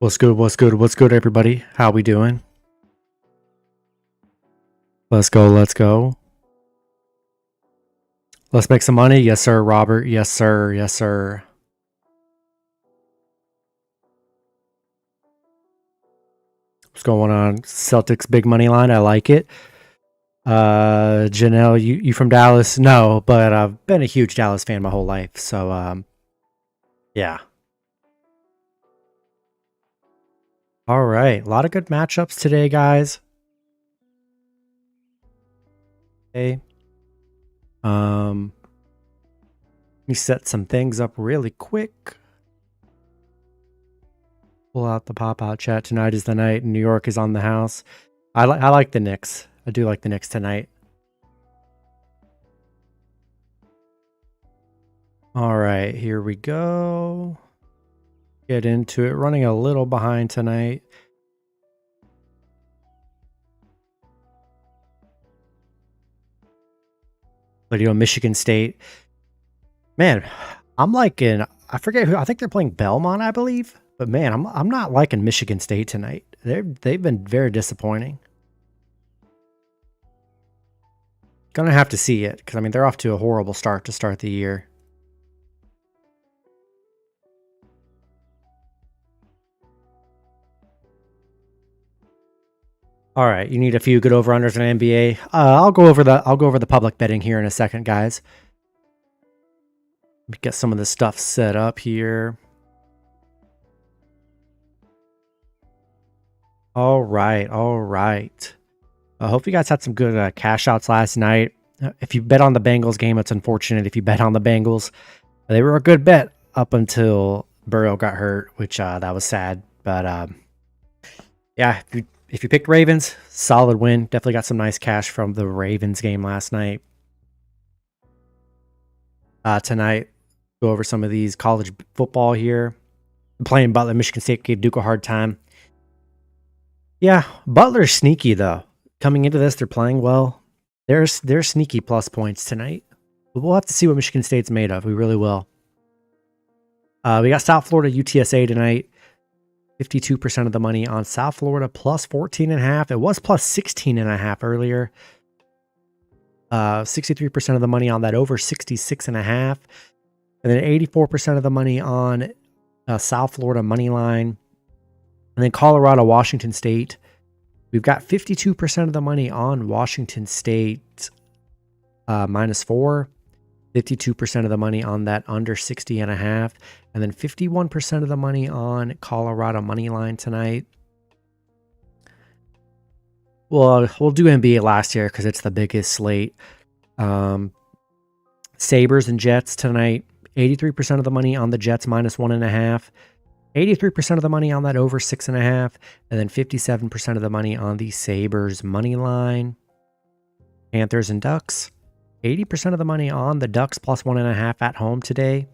What's good? What's good? What's good, everybody? How we doing? Let's go. Let's go. Let's make some money. Yes, sir, Robert. Yes, sir. Yes, sir. What's going on? Celtics big money line. I like it. Janelle, you from Dallas? No, but I've been a huge Dallas fan my whole life. So, yeah. All right. A lot of good matchups today, guys. Okay. Let me set some things up really quick. Pull out the pop-out chat. Tonight is the night. New York is on the house. I like the Knicks. I do like the Knicks tonight. All right, here we go. Get into it. Running a little behind tonight. But Michigan State. Man, I'm liking. I forget who. I think they're playing Belmont, I believe. But man, I'm not liking Michigan State tonight. They've been very disappointing. Gonna have to see it because I mean they're off to a horrible start to start the year. All right, you need a few good over-unders in NBA. I'll go over the public betting here in a second, guys. Let me get some of this stuff set up here. All right. I hope you guys had some good cash outs last night. If you bet on the Bengals game, it's unfortunate. If you bet on the Bengals, they were a good bet up until Burrow got hurt, which that was sad. But yeah, if you picked Ravens, solid win. Definitely got some nice cash from the Ravens game last night. Tonight, go over some of these college football here. Playing Butler, Michigan State gave Duke a hard time. Yeah, Butler's sneaky though. Coming into this, they're playing well. They're sneaky plus points tonight. But we'll have to see what Michigan State's made of. We really will. We got South Florida UTSA tonight. 52% of the money on South Florida plus 14.5. It was plus 16.5 earlier. 63% of the money on that over 66.5. And then 84% of the money on South Florida money line. And then Colorado, Washington State. We've got 52% of the money on Washington State -4. 52% of the money on that under 60.5. And then 51% of the money on Colorado money line tonight. Well, we'll do NBA last year because it's the biggest slate. Sabres and Jets tonight. 83% of the money on the Jets -1.5. 83% of the money on that over 6.5, and then 57% of the money on the Sabres money line. Panthers and Ducks. 80% of the money on the Ducks plus 1.5 at home today.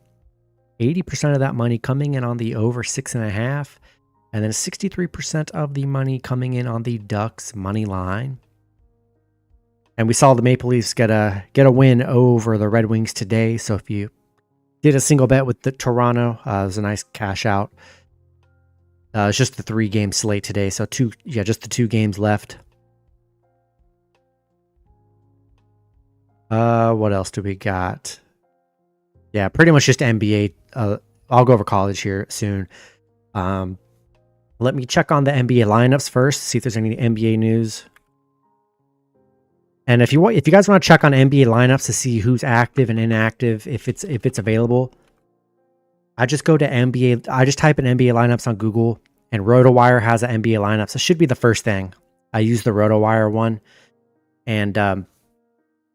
80% of that money coming in on the over 6.5, and then 63% of the money coming in on the Ducks money line. And we saw the Maple Leafs get a win over the Red Wings today. So if you did a single bet with the Toronto, it was a nice cash out. It's just the 3-game slate today, so just the 2 games left. What else do we got? Yeah, pretty much just NBA. I'll go over college here soon. Let me check on the NBA lineups first, see if there's any NBA news. And if you guys want to check on NBA lineups to see who's active and inactive, if it's available, I just go to NBA. I just type in NBA lineups on Google, and RotoWire has an NBA lineups. It should be the first thing. I use the RotoWire one, and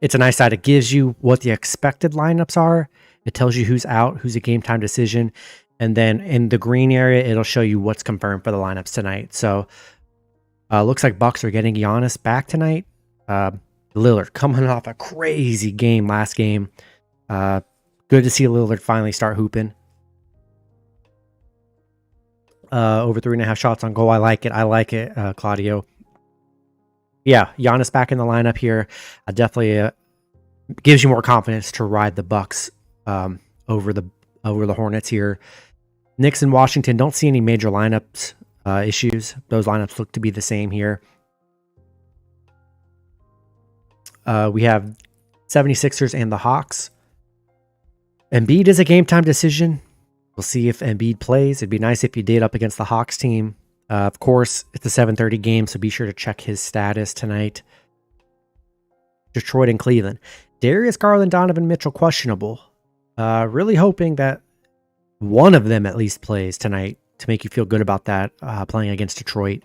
it's a nice site. It gives you what the expected lineups are. It tells you who's out, who's a game time decision, and then in the green area, it'll show you what's confirmed for the lineups tonight. So, looks like Bucks are getting Giannis back tonight. Lillard coming off a crazy game last game. Good to see Lillard finally start hooping. Over 3.5 shots on goal. I like it, Claudio. Yeah, Giannis back in the lineup here. Definitely gives you more confidence to ride the Bucks over the Hornets here. Knicks and Washington, don't see any major lineups issues. Those lineups look to be the same here. We have 76ers and the Hawks. Embiid is a game time decision. We'll see if Embiid plays. It'd be nice if he did up against the Hawks team. Of course, it's a 7:30 game, so be sure to check his status tonight. Detroit and Cleveland. Darius Garland, Donovan Mitchell, questionable. Really hoping that one of them at least plays tonight to make you feel good about that, playing against Detroit.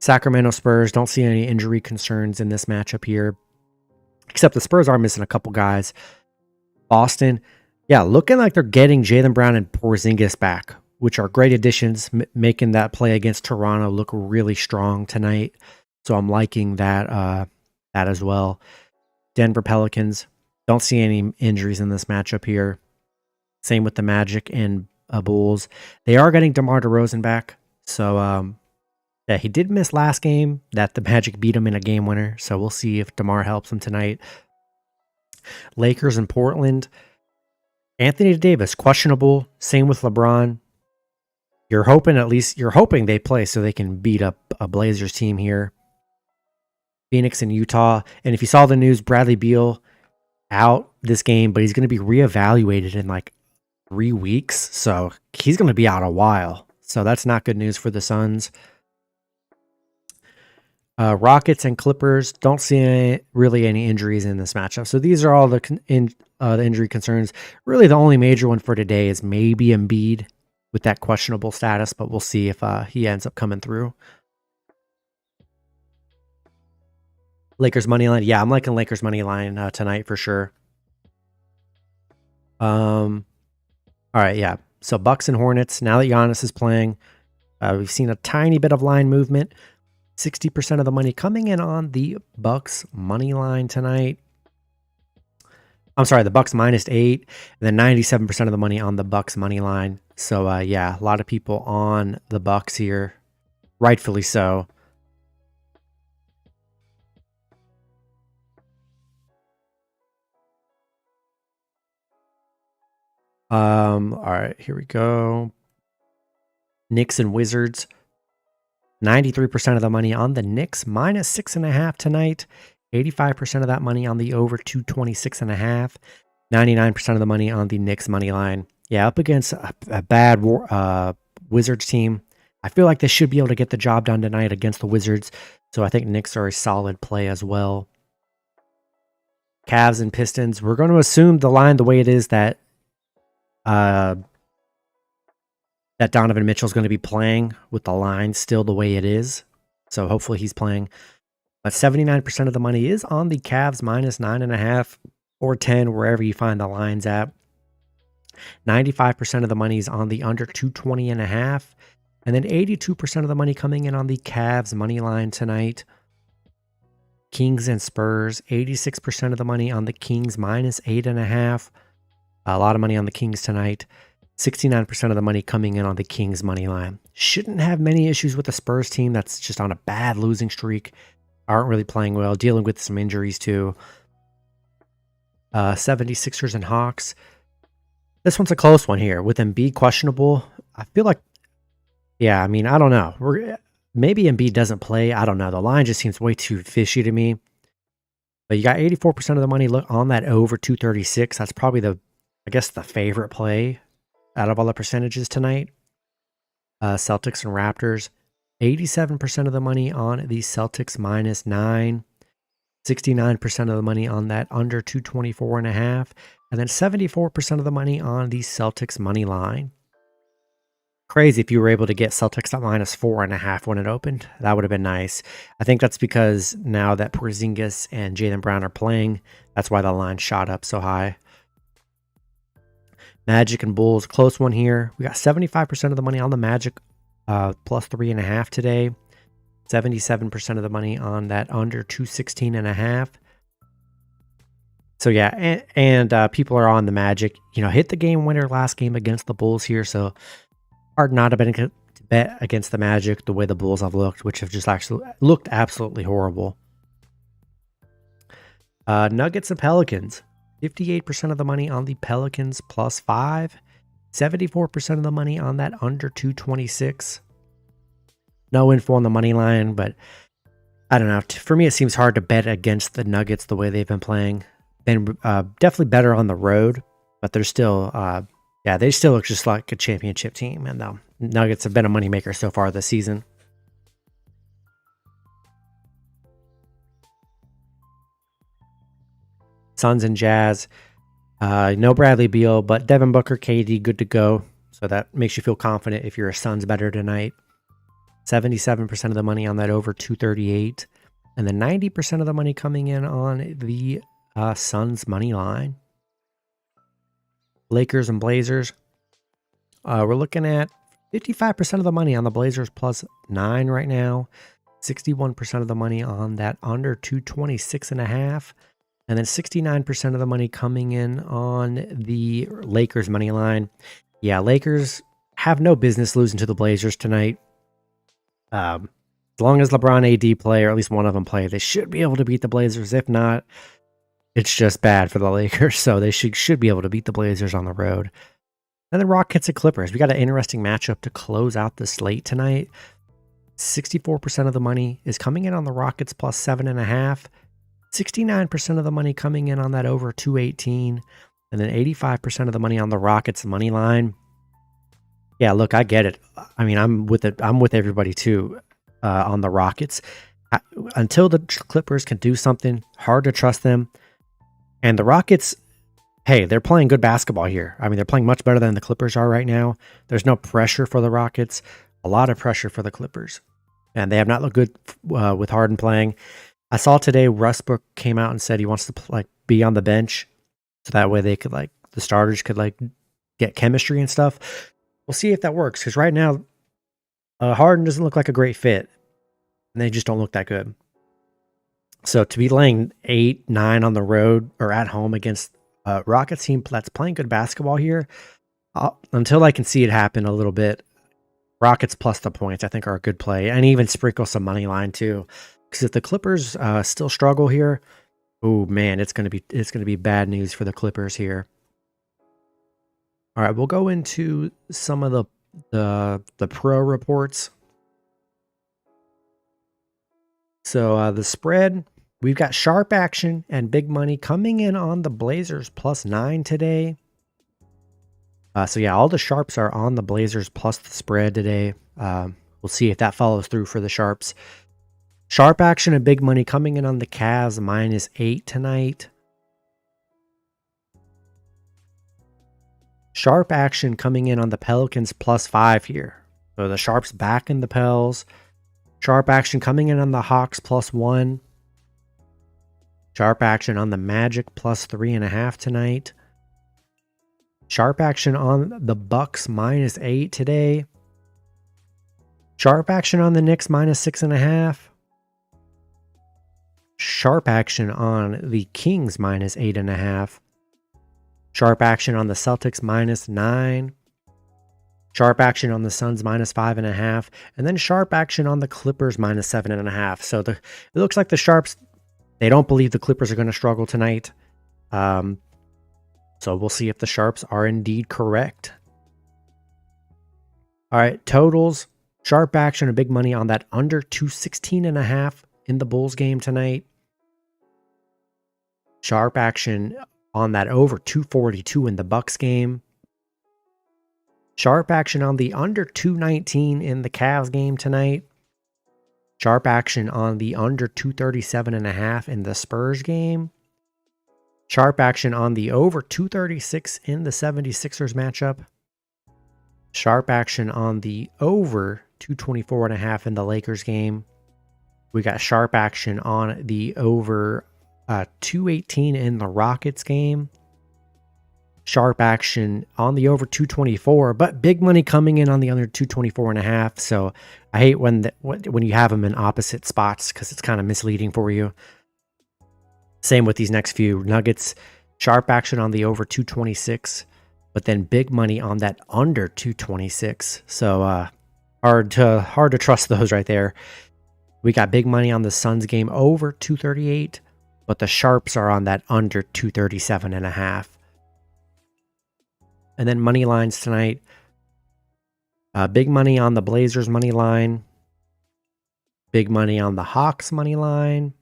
Sacramento Spurs, don't see any injury concerns in this matchup here. Except the Spurs are missing a couple guys. Boston, yeah, looking like they're getting Jaylen Brown and Porzingis back, which are great additions, making that play against Toronto look really strong tonight. So I'm liking that as well. Denver Pelicans, don't see any injuries in this matchup here. Same with the Magic and Bulls. They are getting DeMar DeRozan back. So, yeah, he did miss last game that the Magic beat him in a game winner. So we'll see if DeMar helps him tonight. Lakers and Portland. Anthony Davis, questionable. Same with LeBron. You're hoping they play so they can beat up a Blazers team here. Phoenix and Utah. And if you saw the news, Bradley Beal out this game, but he's going to be reevaluated in like 3 weeks. So he's going to be out a while. So that's not good news for the Suns. Rockets and Clippers, don't see really any injuries in this matchup. So these are all the injury concerns. Really, the only major one for today is maybe Embiid with that questionable status, but we'll see if he ends up coming through. Lakers money line. Yeah, I'm liking Lakers money line tonight for sure. All right, yeah. So Bucks and Hornets. Now that Giannis is playing, we've seen a tiny bit of line movement. 60% of the money coming in on the Bucks money line tonight. I'm sorry, the Bucks -8, and then 97% of the money on the Bucks money line. So yeah, a lot of people on the Bucks here, rightfully so. All right, here we go. Knicks and Wizards. 93% of the money on the Knicks, -6.5 tonight. 85% of that money on the over 226.5. 99% of the money on the Knicks money line. Yeah, up against a bad Wizards team. I feel like they should be able to get the job done tonight against the Wizards. So I think Knicks are a solid play as well. Cavs and Pistons. We're going to assume the line the way it is that Donovan Mitchell is going to be playing with the line still the way it is. So hopefully he's playing. But 79% of the money is on the Cavs -9.5 or 10, wherever you find the lines at. 95% of the money is on the under 220.5. And then 82% of the money coming in on the Cavs money line tonight. Kings and Spurs. 86% of the money on the Kings -8.5. A lot of money on the Kings tonight. 69% of the money coming in on the Kings money line. Shouldn't have many issues with the Spurs team that's just on a bad losing streak. Aren't really playing well, dealing with some injuries too. 76ers and Hawks. This one's a close one here. With Embiid questionable, I feel like, yeah, I mean, I don't know. Maybe Embiid doesn't play. I don't know. The line just seems way too fishy to me. But you got 84% of the money on that over 236. That's probably the favorite play out of all the percentages tonight. Celtics and Raptors. 87% of the money on the Celtics -9. 69% of the money on that under 224.5. And then 74% of the money on the Celtics money line. Crazy if you were able to get Celtics at -4.5 when it opened. That would have been nice. I think that's because now that Porzingis and Jaylen Brown are playing, that's why the line shot up so high. Magic and Bulls, close one here. We got 75% of the money on the Magic, +3.5 today. 77% of the money on that under 216.5. So yeah, and people are on the Magic. Hit the game winner last game against the Bulls here. So hard not to bet against the Magic the way the Bulls have looked, which have just actually looked absolutely horrible. Nuggets and Pelicans. 58% of the money on the Pelicans +5. 74% of the money on that under 226. No info on the money line, but I don't know. For me, it seems hard to bet against the Nuggets the way they've been playing. And definitely better on the road, but they're still, they still look just like a championship team. And the Nuggets have been a moneymaker so far this season. Suns and Jazz. No Bradley Beal, but Devin Booker, KD, good to go. So that makes you feel confident if you're a Suns better tonight. 77% of the money on that over 238. And then 90% of the money coming in on the Suns money line. Lakers and Blazers. We're looking at 55% of the money on the Blazers plus 9 right now. 61% of the money on that under 226.5. And then 69% of the money coming in on the Lakers money line. Yeah, Lakers have no business losing to the Blazers tonight. As long as LeBron AD play, or at least one of them play, they should be able to beat the Blazers. If not, it's just bad for the Lakers. So they should be able to beat the Blazers on the road. And then Rockets and Clippers. We got an interesting matchup to close out the slate tonight. 64% of the money is coming in on the Rockets plus 7.5. 69% of the money coming in on that over 218. And then 85% of the money on the Rockets money line. Yeah, look, I get it. I mean, I'm with it. I'm with everybody too on the Rockets. Until the Clippers can do something, hard to trust them. And the Rockets, hey, they're playing good basketball here. I mean, they're playing much better than the Clippers are right now. There's no pressure for the Rockets. A lot of pressure for the Clippers. And they have not looked good with Harden playing. I saw today Westbrook came out and said he wants to be on the bench. So that way they could the starters could get chemistry and stuff. We'll see if that works. Because right now, Harden doesn't look like a great fit. And they just don't look that good. So to be laying 8, 9 on the road or at home against a Rockets team that's playing good basketball here, until I can see it happen a little bit, Rockets plus the points I think are a good play. And even sprinkle some money line too. Because if the Clippers still struggle here, oh man, it's gonna be bad news for the Clippers here. All right, we'll go into some of the pro reports. So the spread, we've got sharp action and big money coming in on the Blazers plus 9 today. So yeah, all the sharps are on the Blazers plus the spread today. We'll see if that follows through for the sharps. Sharp action and big money coming in on the Cavs minus 8 tonight. Sharp action coming in on the Pelicans plus 5 here. So the sharps back in the Pels. Sharp action coming in on the Hawks plus 1. Sharp action on the Magic plus 3.5 tonight. Sharp action on the Bucks minus 8 today. Sharp action on the Knicks minus 6.5. Sharp action on the Kings minus 8.5. Sharp action on the Celtics minus 9. Sharp action on the Suns minus 5.5. And then sharp action on the Clippers minus 7.5. So it looks like the sharps, they don't believe the Clippers are going to struggle tonight. So we'll see if the sharps are indeed correct. All right, totals. Sharp action and big money on that under 216.5 in the Bulls game tonight. Sharp action on that over 242 in the Bucks game. Sharp action on the under 219 in the Cavs game tonight. Sharp action on the under 237.5 in the Spurs game. Sharp action on the over 236 in the 76ers matchup. Sharp action on the over 224.5 in the Lakers game. We got sharp action on the over 218 in the Rockets game. Sharp action on the over 224, but big money coming in on the under 224.5. So I hate when you have them in opposite spots because it's kind of misleading for you. Same with these next few. Nuggets, sharp action on the over 226, but then big money on that under 226. So hard to trust those right there. We got big money on the Suns game over 238, but the sharps are on that under 237.5. And then money lines tonight. Big money on the Blazers money line. Big money on the Hawks money line.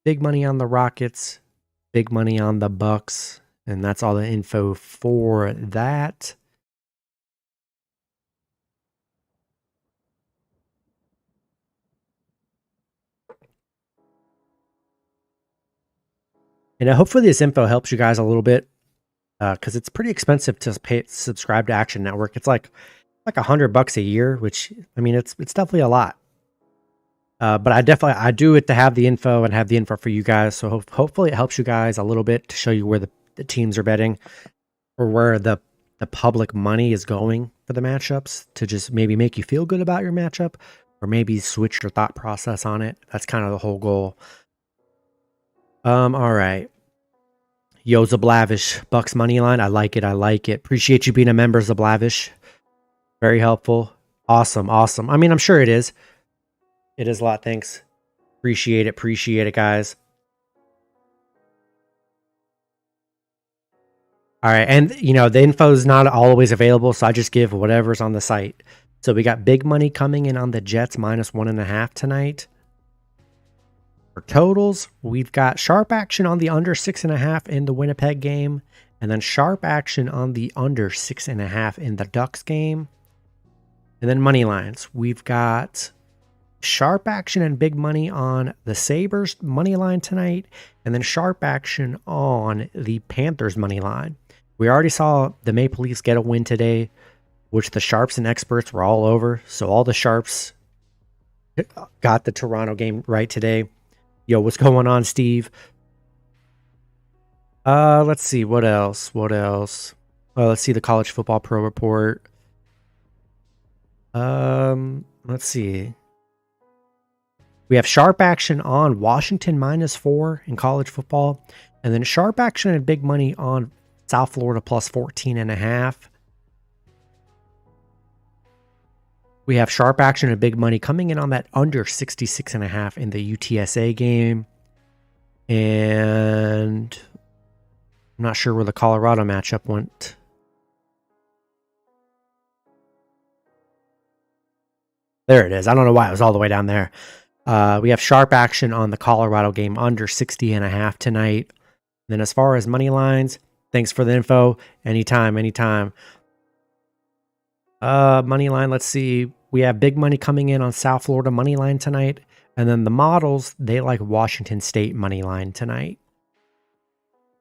Big money on the Rockets. Big money on the Bucks. And that's all the info for that. And hopefully this info helps you guys a little bit, because it's pretty expensive to subscribe to Action Network. It's like $100 a year, which, I mean, it's definitely a lot. But I do it to have the info and have the info for you guys. So hopefully it helps you guys a little bit to show you where the teams are betting, or where the public money is going for the matchups, to just maybe make you feel good about your matchup, or maybe switch your thought process on it. That's kind of the whole goal. All right. Yo, Zablavish, Bucks money line. I like it. I like it. Appreciate you being a member, Zablavish. Very helpful. Awesome. Awesome. I mean, I'm sure it is. It is a lot. Thanks. Appreciate it. Appreciate it, guys. All right. And, you know, the info is not always available, so I just give whatever's on the site. So we got big money coming in on the Jets -1.5 tonight. For totals, we've got sharp action on the under 6.5 in the Winnipeg game, and then sharp action on the under 6.5 in the Ducks game. And then money lines, we've got sharp action and big money on the Sabres money line tonight, and then sharp action on the Panthers money line. We already saw the Maple Leafs get a win today, which the sharps and experts were all over. So all the sharps got the Toronto game right today. Yo, what's going on, Steve? Let's see. What else? Let's see the College Football Pro Report. Let's see. We have sharp action on Washington -4 in college football, and then sharp action and big money on South Florida +14.5. We have sharp action and big money coming in on that under 66.5 in the UTSA game. And I'm not sure where the Colorado matchup went. There it is. I don't know why it was all the way down there. We have sharp action on the Colorado game under 60.5 tonight. And then as far as money lines, thanks for the info. Anytime. Money line, let's see. We have big money coming in on South Florida money line tonight. And then the models, they like Washington State money line tonight.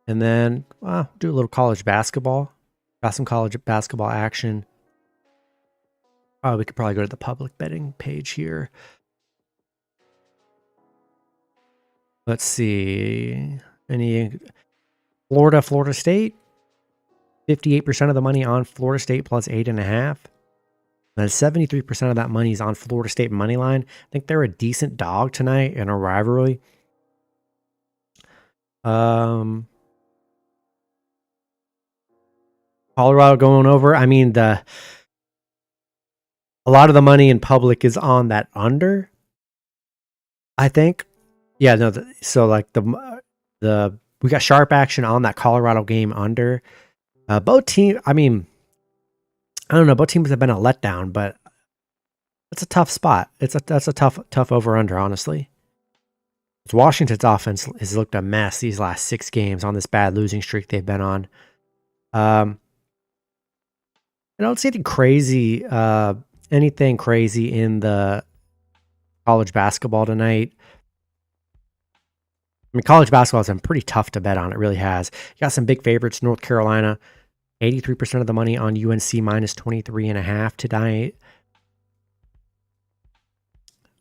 And then do a little college basketball. Got some college basketball action. We could probably go to the public betting page here. Let's see. Any Florida State. 58% of the money on Florida State +8.5. And 73% of that money is on Florida State money line. I think they're a decent dog tonight in a rivalry. Colorado going over. I mean, a lot of the money in public is on that under, I think. Yeah, no. So like we got sharp action on that Colorado game under. Both teams. I mean, I don't know. Both teams have been a letdown, but it's a tough spot. That's a tough over under, honestly. Washington's offense has looked a mess these last 6 games on this bad losing streak they've been on. I don't see anything crazy in the college basketball tonight. I mean, college basketball has been pretty tough to bet on. It really has. You got some big favorites. North Carolina, 83% of the money on UNC -23.5 tonight.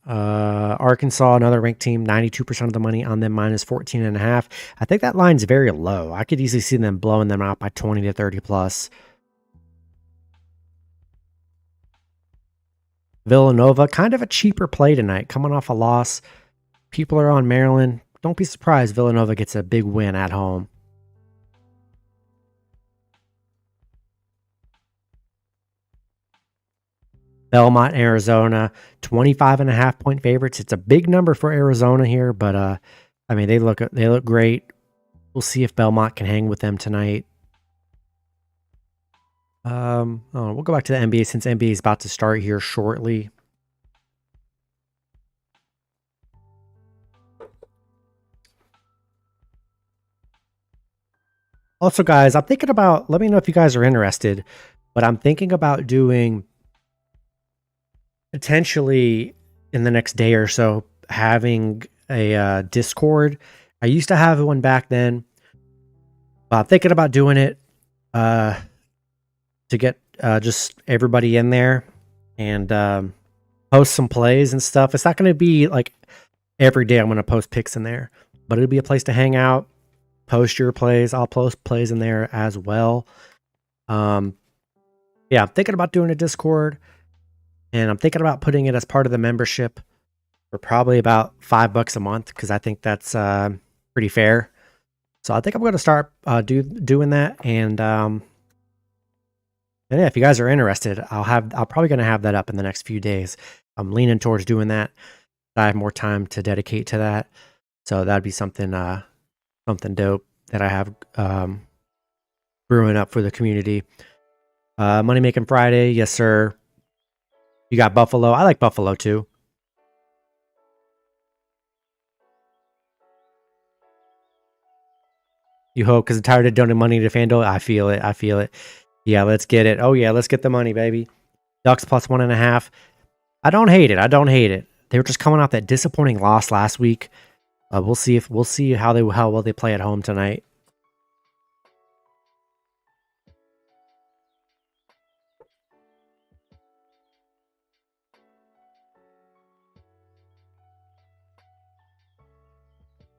Arkansas, another ranked team, 92% of the money on them -14.5. I think that line's very low. I could easily see them blowing them out by 20 to 30 plus. Villanova, kind of a cheaper play tonight, coming off a loss. People are on Maryland. Don't be surprised Villanova gets a big win at home. Belmont, Arizona, 25.5 point favorites. It's a big number for Arizona here, but I mean, they look great. We'll see if Belmont can hang with them tonight. We'll go back to the NBA since NBA is about to start here shortly. Also, guys, I'm thinking about, let me know if you guys are interested, but I'm thinking about doing potentially in the next day or so, having a Discord. I used to have one back then, but I'm thinking about doing it to get just everybody in there and post some plays and stuff. It's not going to be like every day I'm going to post picks in there, but it'll be a place to hang out, post your plays. I'll post plays in there as well. Yeah, I'm thinking about doing a Discord, and I'm thinking about putting it as part of the membership for probably about $5 a month, because I think that's pretty fair. So I think I'm going to start doing that, and yeah, if you guys are interested, I'm probably going to have that up in the next few days. I'm leaning towards doing that. I have more time to dedicate to that, so that'd be something dope that I have brewing up for the community. Money Making Friday, yes sir. You got Buffalo. I like Buffalo too. You hope, because I'm tired of donating money to FanDuel. I feel it. I feel it. Yeah, let's get it. Oh yeah, let's get the money, baby. Ducks plus 1.5. I don't hate it. I don't hate it. They were just coming off that disappointing loss last week. We'll see how well they play at home tonight.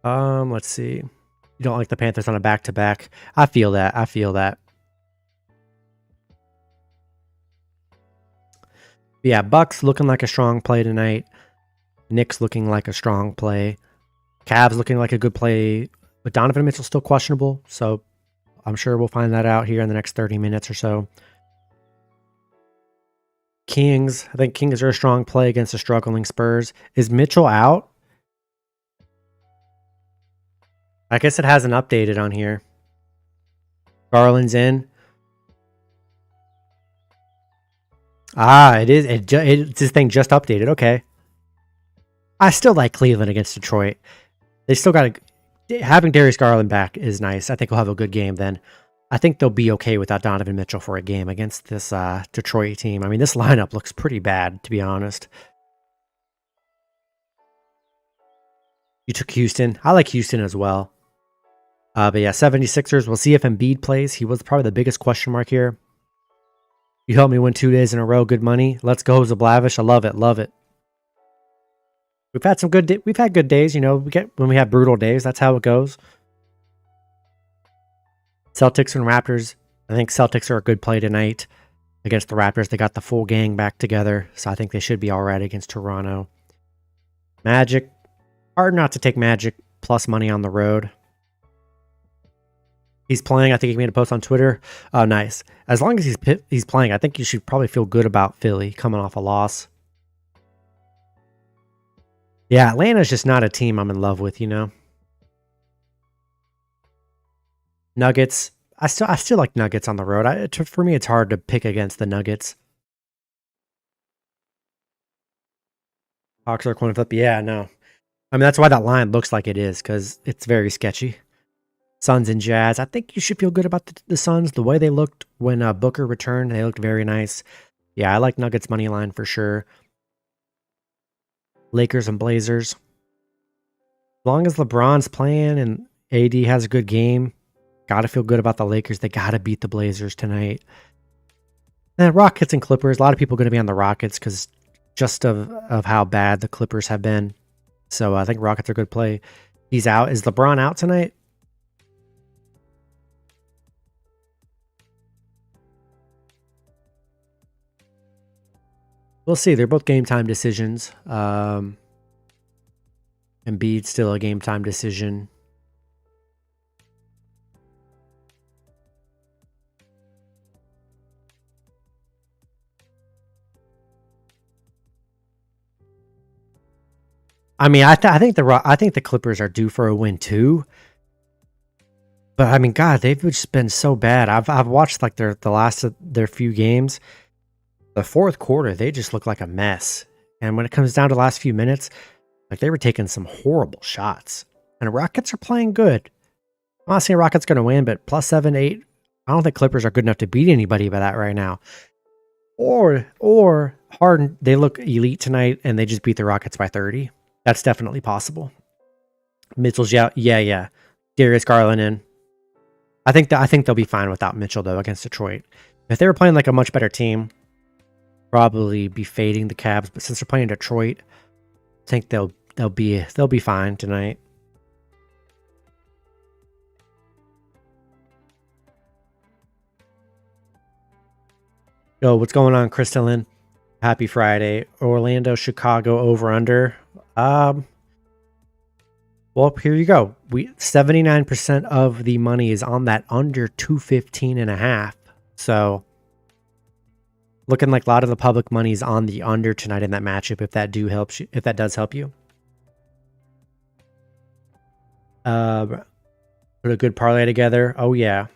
Let's see. You don't like the Panthers on a back-to-back. I feel that. I feel that. Yeah, Bucks looking like a strong play tonight. Knicks looking like a strong play. Cavs looking like a good play. But Donovan Mitchell's still questionable, so I'm sure we'll find that out here in the next 30 minutes or so. Kings. I think Kings are a strong play against the struggling Spurs. Is Mitchell out? I guess it hasn't updated on here. Garland's in. Ah, it is. This thing just updated. Okay. I still like Cleveland against Detroit. They still got having Darius Garland back is nice. I think we'll have a good game then. I think they'll be okay without Donovan Mitchell for a game against this Detroit team. I mean, this lineup looks pretty bad, to be honest. You took Houston. I like Houston as well. But yeah, 76ers. We'll see if Embiid plays. He was probably the biggest question mark here. You helped me win 2 days in a row. Good money. Let's go, Zablavish. I love it. Love it. We've had some good. We've had good days. You know, when we have brutal days. That's how it goes. Celtics and Raptors. I think Celtics are a good play tonight against the Raptors. They got the full gang back together, so I think they should be all right against Toronto. Magic. Hard not to take Magic plus money on the road. He's playing. I think he made a post on Twitter. Oh, nice. As long as he's playing, I think you should probably feel good about Philly coming off a loss. Yeah, Atlanta's just not a team I'm in love with, you know. Nuggets. I still like Nuggets on the road. For me, it's hard to pick against the Nuggets. Hawks are coin flip. Yeah, no. I mean, that's why that line looks like it is, because it's very sketchy. Suns and Jazz. I think you should feel good about the Suns. The way they looked when Booker returned, they looked very nice. Yeah, I like Nuggets money line for sure. Lakers and Blazers. As long as LeBron's playing and AD has a good game, gotta feel good about the Lakers. They gotta beat the Blazers tonight. And Rockets and Clippers. A lot of people are going to be on the Rockets because just of how bad the Clippers have been. So I think Rockets are a good play. He's out. Is LeBron out tonight? We'll see. They're both game time decisions. Embiid's still a game time decision. I mean, I think the Clippers are due for a win too. But I mean, God, they've just been so bad. I've watched like the last of their few games. The fourth quarter, they just look like a mess. And when it comes down to the last few minutes, like they were taking some horrible shots. And the Rockets are playing good. I'm not saying Rockets going to win, but plus 7, 8. I don't think Clippers are good enough to beat anybody by that right now. Or Harden, they look elite tonight and they just beat the Rockets by 30. That's definitely possible. Mitchell's out. Yeah. Darius Garland in. I think they'll be fine without Mitchell though against Detroit. If they were playing like a much better team, probably be fading the Cavs. But since they're playing Detroit, I think they'll be fine tonight. Yo, what's going on, Crystalline? Happy Friday. Orlando, Chicago over under. Well, here you go. 79% of the money is on that under 215.5. So looking like a lot of the public money is on the under tonight in that matchup. If that does help you. Put a good parlay together. Oh yeah.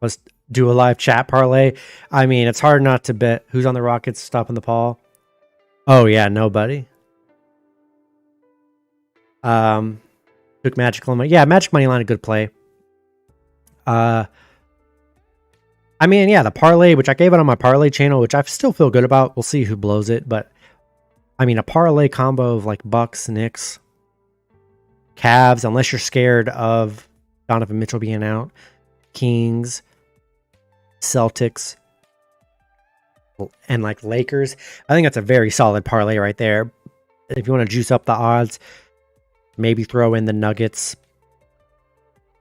Let's do a live chat parlay. I mean, it's hard not to bet who's on the Rockets stopping the Paul. Oh yeah, nobody. Took Magic money. Yeah, Magic money line, a good play. I mean, yeah, the parlay, which I gave it on my parlay channel, which I still feel good about. We'll see who blows it, but I mean, a parlay combo of like Bucks, Knicks, Cavs, unless you're scared of Donovan Mitchell being out, Kings, Celtics, and like Lakers. I think that's a very solid parlay right there. If you want to juice up the odds, maybe throw in the Nuggets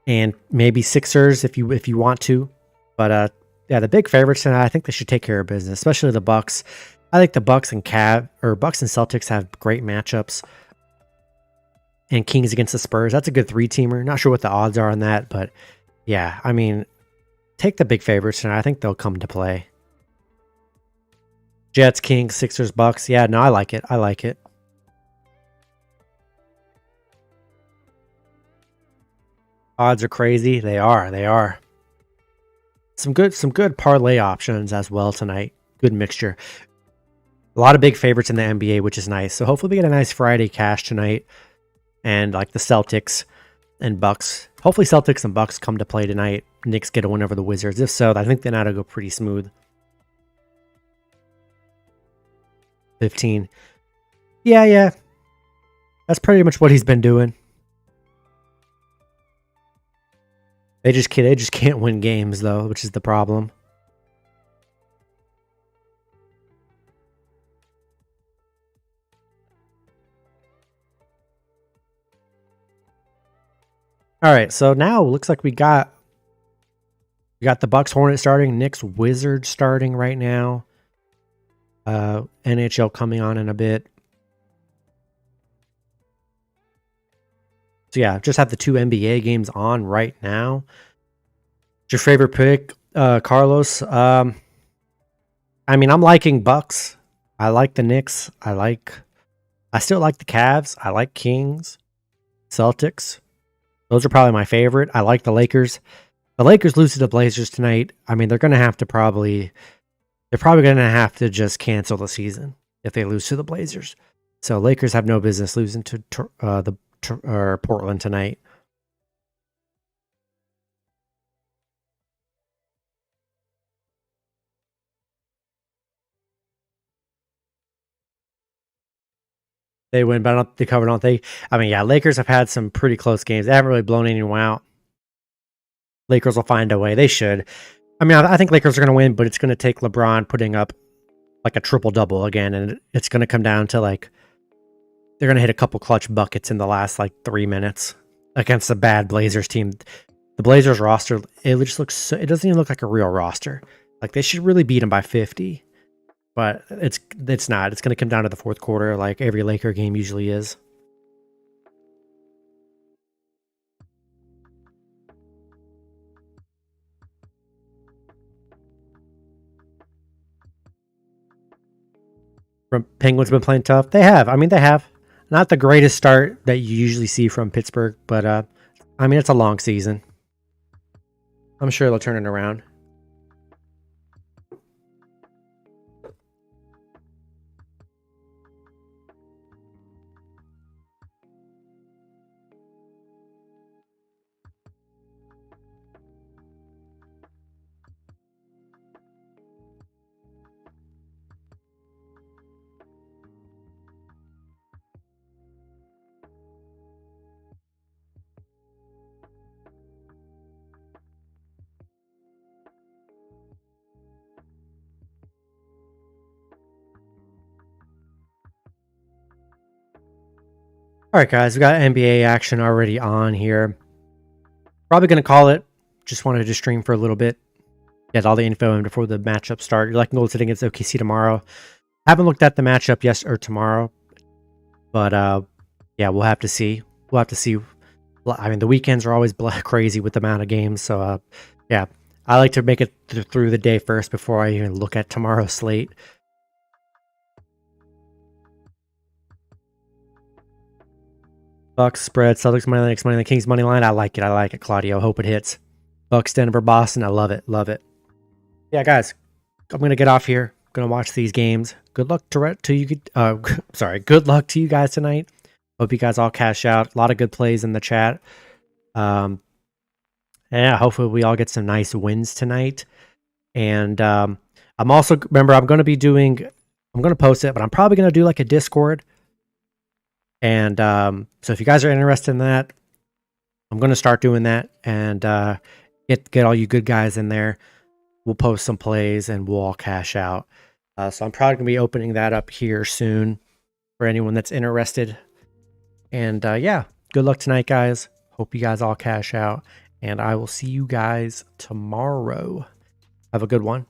and maybe Sixers if you want to. But yeah, the big favorites tonight, I think they should take care of business, especially the Bucks. I think the Bucks and Bucks and Celtics have great matchups. And Kings against the Spurs, that's a good 3-teamer. Not sure what the odds are on that, but yeah, I mean, take the big favorites tonight. I think they'll come to play. Jets, Kings, Sixers, Bucks. Yeah, no, I like it. Odds are crazy. They are. Some good parlay options as well tonight. Good mixture. A lot of big favorites in the NBA, which is nice. So hopefully we get a nice Friday cash tonight. And like the Celtics and Bucks. Hopefully Celtics and Bucks come to play tonight. Knicks get a win over the Wizards. If so, I think the night will go pretty smooth. 15. Yeah. That's pretty much what he's been doing. They just can't win games though, which is the problem. All right, so now it looks like we got the Bucks Hornets starting, Knicks Wizards starting right now. NHL coming on in a bit. So yeah, just have the 2 NBA games on right now. What's your favorite pick, Carlos? I mean, I'm liking Bucks. I like the Knicks. I still like the Cavs. I like Kings, Celtics. Those are probably my favorite. I like the Lakers. The Lakers lose to the Blazers tonight. I mean, they're probably going to have to just cancel the season if they lose to the Blazers. So Lakers have no business losing to Portland tonight. They win, but they cover, don't they? I mean, yeah, Lakers have had some pretty close games. They haven't really blown anyone out. Lakers will find a way. They should. I mean, I think Lakers are going to win, but it's going to take LeBron putting up like a triple-double again, and it's going to come down to like they're going to hit a couple clutch buckets in the last like 3 minutes against a bad Blazers team. The Blazers roster, it just looks it doesn't even look like a real roster. Like they should really beat them by 50. But it's not. It's going to come down to the fourth quarter like every Laker game usually is. Penguins been playing tough. They have. I mean, they have. Not the greatest start that you usually see from Pittsburgh, but I mean, it's a long season. I'm sure they'll turn it around. All right, guys, we got NBA action already on here. Probably going to call it. Just wanted to stream for a little bit. Get all the info in before the matchup start. You're like Golden State against OKC tomorrow. Haven't looked at the matchup yesterday or tomorrow, but yeah, we'll have to see. We'll have to see. I mean, the weekends are always crazy with the amount of games, so yeah, I like to make it through the day first before I even look at tomorrow's slate. Bucks spread, Celtics money line, Knicks money line, Kings money line. I like it. I like it, Claudio. Hope it hits. Bucks, Denver, Boston. I love it. Love it. Yeah, guys, I'm gonna get off here. I'm gonna watch these games. Good luck to you. Sorry. Good luck to you guys tonight. Hope you guys all cash out. A lot of good plays in the chat. Yeah, hopefully we all get some nice wins tonight. And I'm also, remember, I'm going to post it, but I'm probably going to do like a Discord. And so if you guys are interested in that, I'm going to start doing that and get all you good guys in there. We'll post some plays and we'll all cash out. So I'm probably going to be opening that up here soon for anyone that's interested. And yeah, good luck tonight, guys. Hope you guys all cash out. And I will see you guys tomorrow. Have a good one.